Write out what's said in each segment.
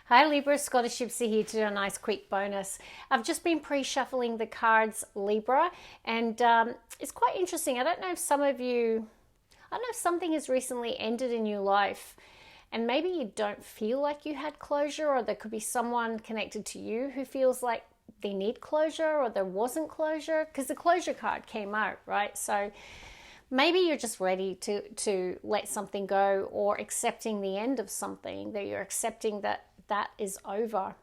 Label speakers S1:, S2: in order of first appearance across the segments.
S1: Hi Libra, Scottish Gypsy here to do a nice quick bonus. I've just been pre-shuffling the cards, Libra, and it's quite interesting. I don't know if something has recently ended in your life and maybe you don't feel like you had closure, or there could be someone connected to you who feels like they need closure or there wasn't closure, because the closure card came out, right? So maybe you're just ready to let something go, or accepting the end of something, that you're accepting that is over.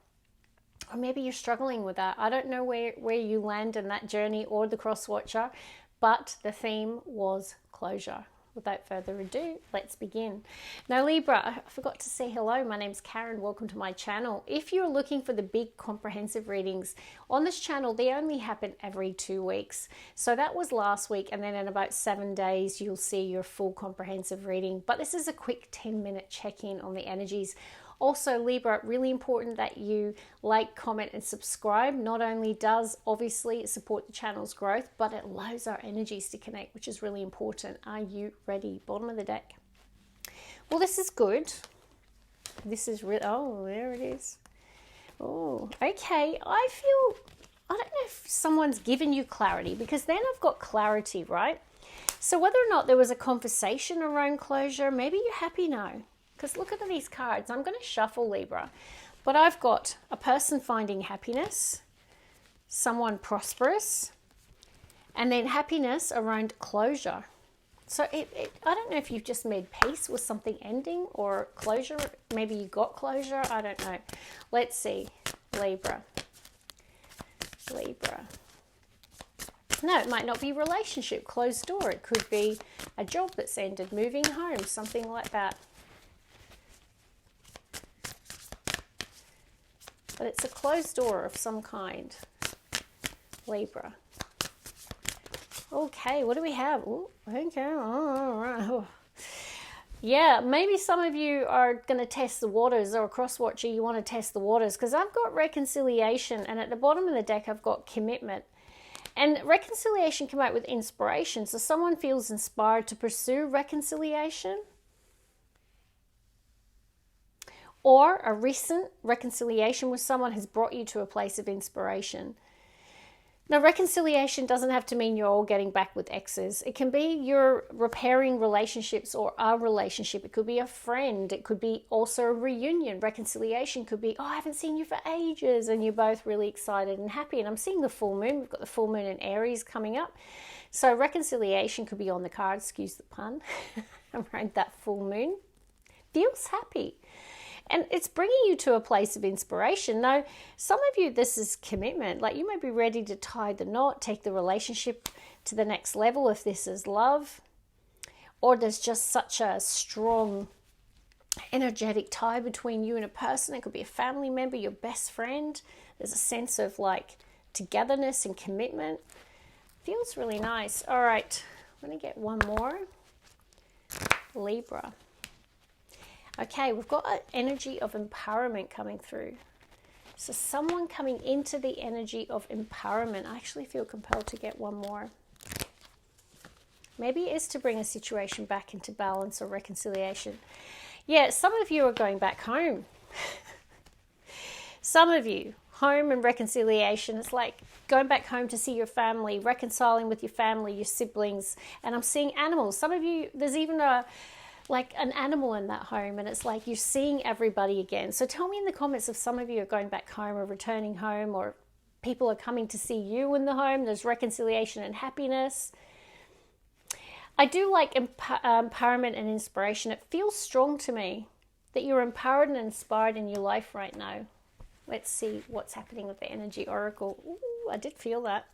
S1: Or maybe you're struggling with that. I don't know where you land in that journey or the cross watcher, but the theme was closure. Without further ado, let's begin. Now Libra, I forgot to say hello. My name's Karen. Welcome to my channel. If you're looking for the big comprehensive readings on this channel, they only happen every 2 weeks. So that was last week, and then in about 7 days, you'll see your full comprehensive reading. But this is a quick 10-minute check-in on the energies. Also, Libra, really important that you like, comment, and subscribe. Not only does, obviously, it support the channel's growth, but it allows our energies to connect, which is really important. Are you ready? Bottom of the deck. Well, this is good. This is real. Oh, there it is. Oh, okay. I don't know if someone's given you clarity, because then I've got clarity, right? So whether or not there was a conversation around closure, maybe you're happy now. Because look at these cards. I'm going to shuffle, Libra. But I've got a person finding happiness, someone prosperous, and then happiness around closure. So I don't know if you've just made peace with something ending, or closure. Maybe you got closure. I don't know. Let's see. Libra. No, it might not be relationship, closed door. It could be a job that's ended, moving home, something like that. But it's a closed door of some kind, Libra. Okay, what do we have? Ooh, okay, all right. Yeah, maybe some of you are going to test the waters, or a cross-watcher, you want to test the waters, because I've got reconciliation, and at the bottom of the deck I've got commitment. And reconciliation came out with inspiration, so someone feels inspired to pursue reconciliation. Or a recent reconciliation with someone has brought you to a place of inspiration. Now, reconciliation doesn't have to mean you're all getting back with exes. It can be you're repairing relationships, or a relationship. It could be a friend. It could be also a reunion. Reconciliation could be, oh, I haven't seen you for ages, and you're both really excited and happy. And I'm seeing the full moon. We've got the full moon in Aries coming up. So reconciliation could be on the card, excuse the pun, around that full moon. Feels happy. And it's bringing you to a place of inspiration. Now, some of you, this is commitment. Like, you may be ready to tie the knot, take the relationship to the next level if this is love. Or there's just such a strong, energetic tie between you and a person. It could be a family member, your best friend. There's a sense of like togetherness and commitment. Feels really nice. All right, I'm going to get one more. Libra. Okay, we've got an energy of empowerment coming through. So someone coming into the energy of empowerment. I actually feel compelled to get one more. Maybe it is to bring a situation back into balance or reconciliation. Yeah, some of you are going back home. Some of you, home and reconciliation. It's like going back home to see your family, reconciling with your family, your siblings. And I'm seeing animals. Some of you, there's even like an animal in that home, and it's like you're seeing everybody again. So tell me in the comments if some of you are going back home or returning home, or people are coming to see you in the home. There's reconciliation and happiness. I do like empowerment and inspiration. It feels strong to me that you're empowered and inspired in your life right now. Let's see what's happening with the energy oracle. Ooh, I did feel that.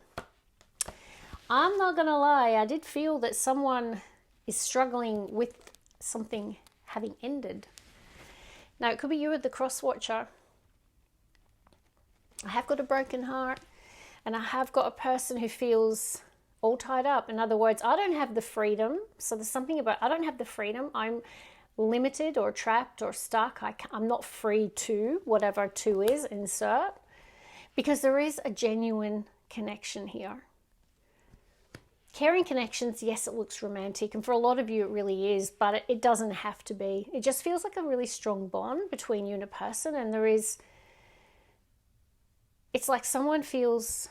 S1: I'm not gonna lie, I did feel that someone is struggling with something having ended. Now, it could be you with the cross watcher. I have got a broken heart, and I have got a person who feels all tied up. In other words, I don't have the freedom. So there's something about, I don't have the freedom. I'm limited or trapped or stuck. I'm not free to, whatever to is, insert. Because there is a genuine connection here. Caring connections, yes, it looks romantic, and for a lot of you it really is, but it doesn't have to be. It just feels like a really strong bond between you and a person, and it's like someone feels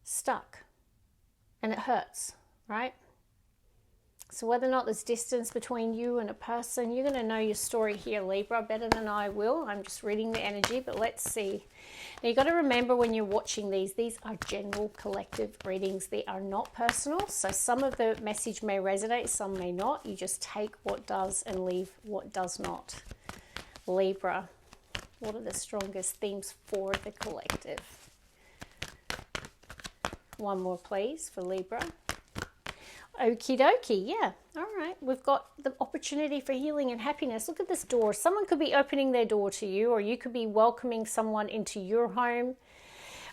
S1: stuck and it hurts, right? So whether or not there's distance between you and a person, you're going to know your story here, Libra, better than I will. I'm just reading the energy, but let's see. Now, you've got to remember when you're watching these are general collective readings. They are not personal. So some of the message may resonate, some may not. You just take what does and leave what does not. Libra, what are the strongest themes for the collective? One more, please, for Libra. Okie dokie, yeah. All right, we've got the opportunity for healing and happiness. Look at this door. Someone could be opening their door to you, or you could be welcoming someone into your home.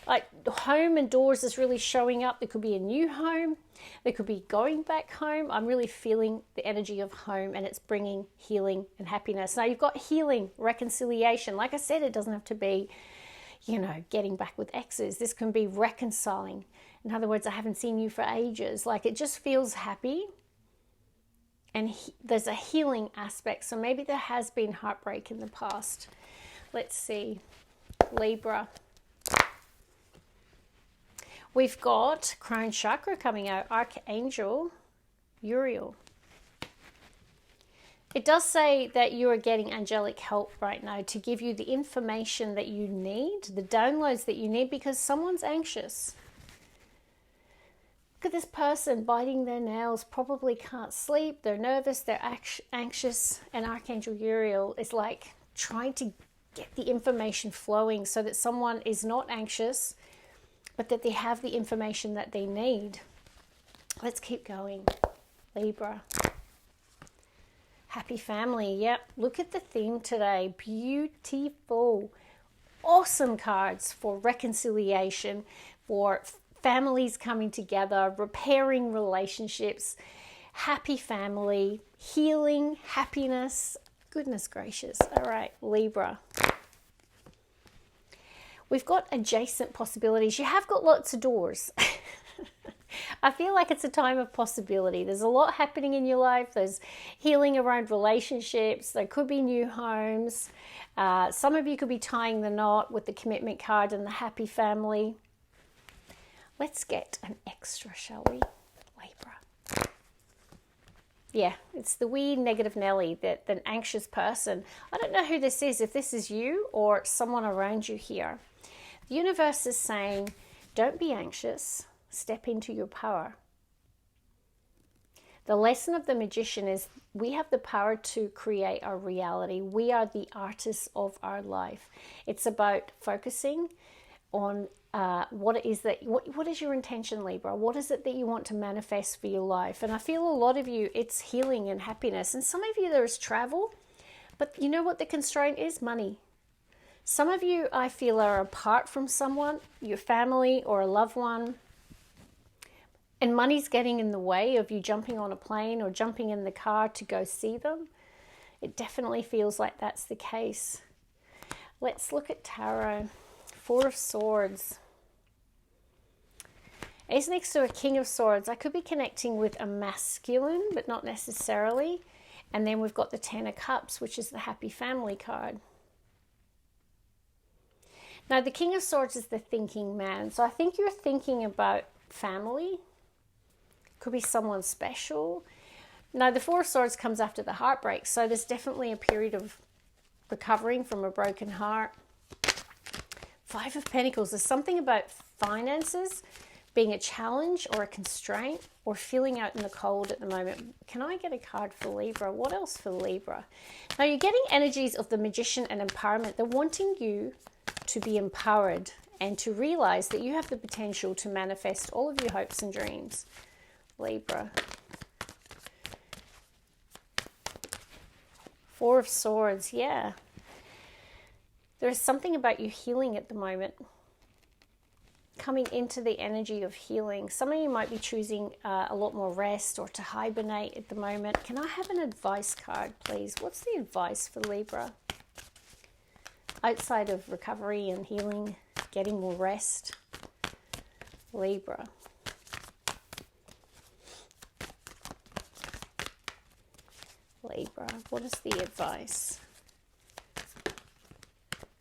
S1: Like, home and doors is really showing up. There could be a new home. There could be going back home. I'm really feeling the energy of home, and it's bringing healing and happiness. Now, you've got healing, reconciliation. Like I said, it doesn't have to be, getting back with exes. This can be reconciling. In other words, I haven't seen you for ages. Like, it just feels happy. And there's a healing aspect. So maybe there has been heartbreak in the past. Let's see. Libra. We've got Crown Chakra coming out. Archangel Uriel. It does say that you are getting angelic help right now to give you the information that you need, the downloads that you need, because someone's anxious. Look at this person biting their nails, probably can't sleep, they're nervous, they're anxious, and Archangel Uriel is like trying to get the information flowing so that someone is not anxious, but that they have the information that they need. Let's keep going. Libra. Happy family. Yep. Look at the theme today. Beautiful. Awesome cards for reconciliation, for families coming together, repairing relationships, happy family, healing, happiness. Goodness gracious. All right, Libra. We've got adjacent possibilities. You have got lots of doors. I feel like it's a time of possibility. There's a lot happening in your life. There's healing around relationships. There could be new homes. Some of you could be tying the knot with the commitment card and the happy family. Let's get an extra, shall we? Libra. Yeah, it's the wee negative Nelly, that an anxious person. I don't know who this is, if this is you or someone around you here. The universe is saying, don't be anxious. Step into your power. The lesson of the magician is we have the power to create our reality. We are the artists of our life. It's about focusing on what it is that, what is your intention, Libra? What is it that you want to manifest for your life? And I feel a lot of you, it's healing and happiness. And some of you, there is travel. But you know what the constraint is? Money. Some of you, I feel, are apart from someone, your family or a loved one. And money's getting in the way of you jumping on a plane or jumping in the car to go see them. It definitely feels like that's the case. Let's look at tarot. Four of Swords. Ace next to a King of Swords. I could be connecting with a masculine, but not necessarily. And then we've got the Ten of Cups, which is the happy family card. Now, the King of Swords is the thinking man. So I think you're thinking about family. Could be someone special. Now, the Four of Swords comes after the heartbreak. So there's definitely a period of recovering from a broken heart. Five of Pentacles. There's something about finances being a challenge or a constraint or feeling out in the cold at the moment. Can I get a card for Libra? What else for Libra? Now, you're getting energies of the magician and empowerment. They're wanting you to be empowered and to realize that you have the potential to manifest all of your hopes and dreams. Libra. Four of Swords, yeah. There is something about you healing at the moment. Coming into the energy of healing. Some of you might be choosing a lot more rest or to hibernate at the moment. Can I have an advice card, please? What's the advice for Libra? Outside of recovery and healing, getting more rest. Libra. Libra. What is the advice?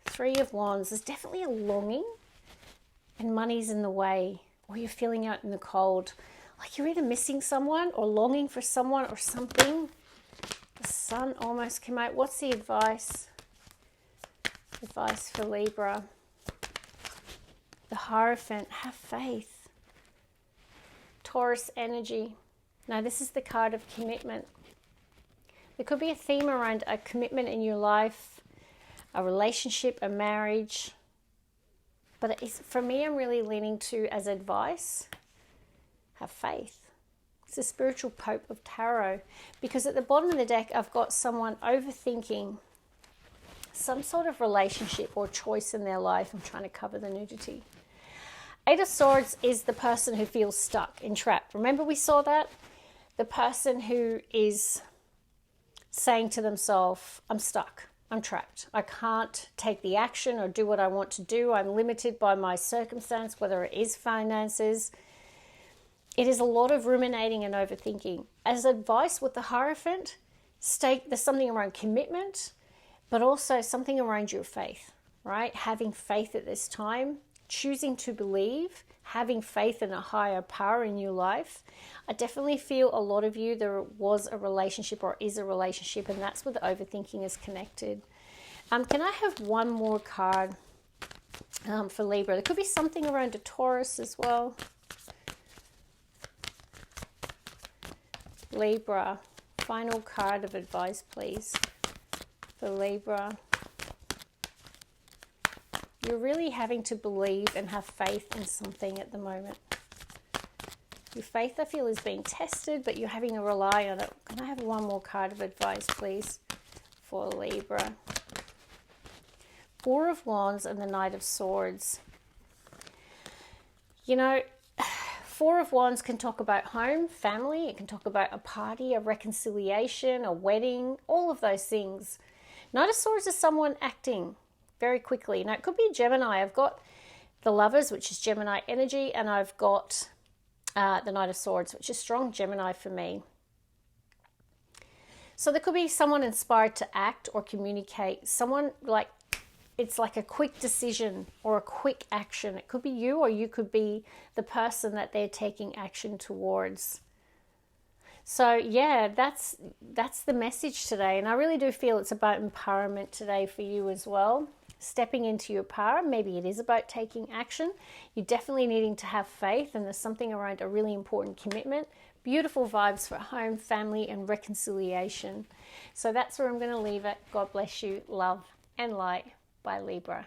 S1: Three of Wands. There's definitely a longing, and money's in the way, or you're feeling out in the cold. Like you're either missing someone or longing for someone or something. The Sun almost came out. What's the advice? Advice for Libra. The Hierophant. Have faith. Taurus energy. Now this is the card of commitment. There could be a theme around a commitment in your life, a relationship, a marriage. But for me, I'm really leaning to, as advice, have faith. It's the spiritual Pope of Tarot. Because at the bottom of the deck, I've got someone overthinking some sort of relationship or choice in their life. I'm trying to cover the nudity. Eight of Swords is the person who feels stuck, entrapped. Remember we saw that? The person who is saying to themselves, I'm stuck, I'm trapped. I can't take the action or do what I want to do. I'm limited by my circumstance, whether it is finances. It is a lot of ruminating and overthinking. As advice with the Hierophant, there's something around commitment, but also something around your faith, right? Having faith at this time, choosing to believe, having faith in a higher power in your life. I definitely feel a lot of you, there was a relationship or is a relationship, and that's where the overthinking is connected. Can I have one more card for Libra? There could be something around a Taurus as well. Libra, final card of advice, please, for Libra. You're really having to believe and have faith in something at the moment. Your faith, I feel, is being tested, but you're having to rely on it. Can I have one more card of advice, please, for Libra? Four of Wands and the Knight of Swords. You know, Four of Wands can talk about home, family. It can talk about a party, a reconciliation, a wedding, all of those things. Knight of Swords is someone acting very quickly. Now, it could be a Gemini. I've got the Lovers, which is Gemini energy, and I've got the Knight of Swords, which is strong Gemini for me. So there could be someone inspired to act or communicate. Someone like, it's like a quick decision or a quick action. It could be you, or you could be the person that they're taking action towards. So yeah, that's the message today. And I really do feel it's about empowerment today for you as well. Stepping into your power. Maybe it is about taking action. You're definitely needing to have faith, and there's something around a really important commitment. Beautiful vibes for home, family, and reconciliation. So that's where I'm going to leave it. God bless you. Love and light by Libra.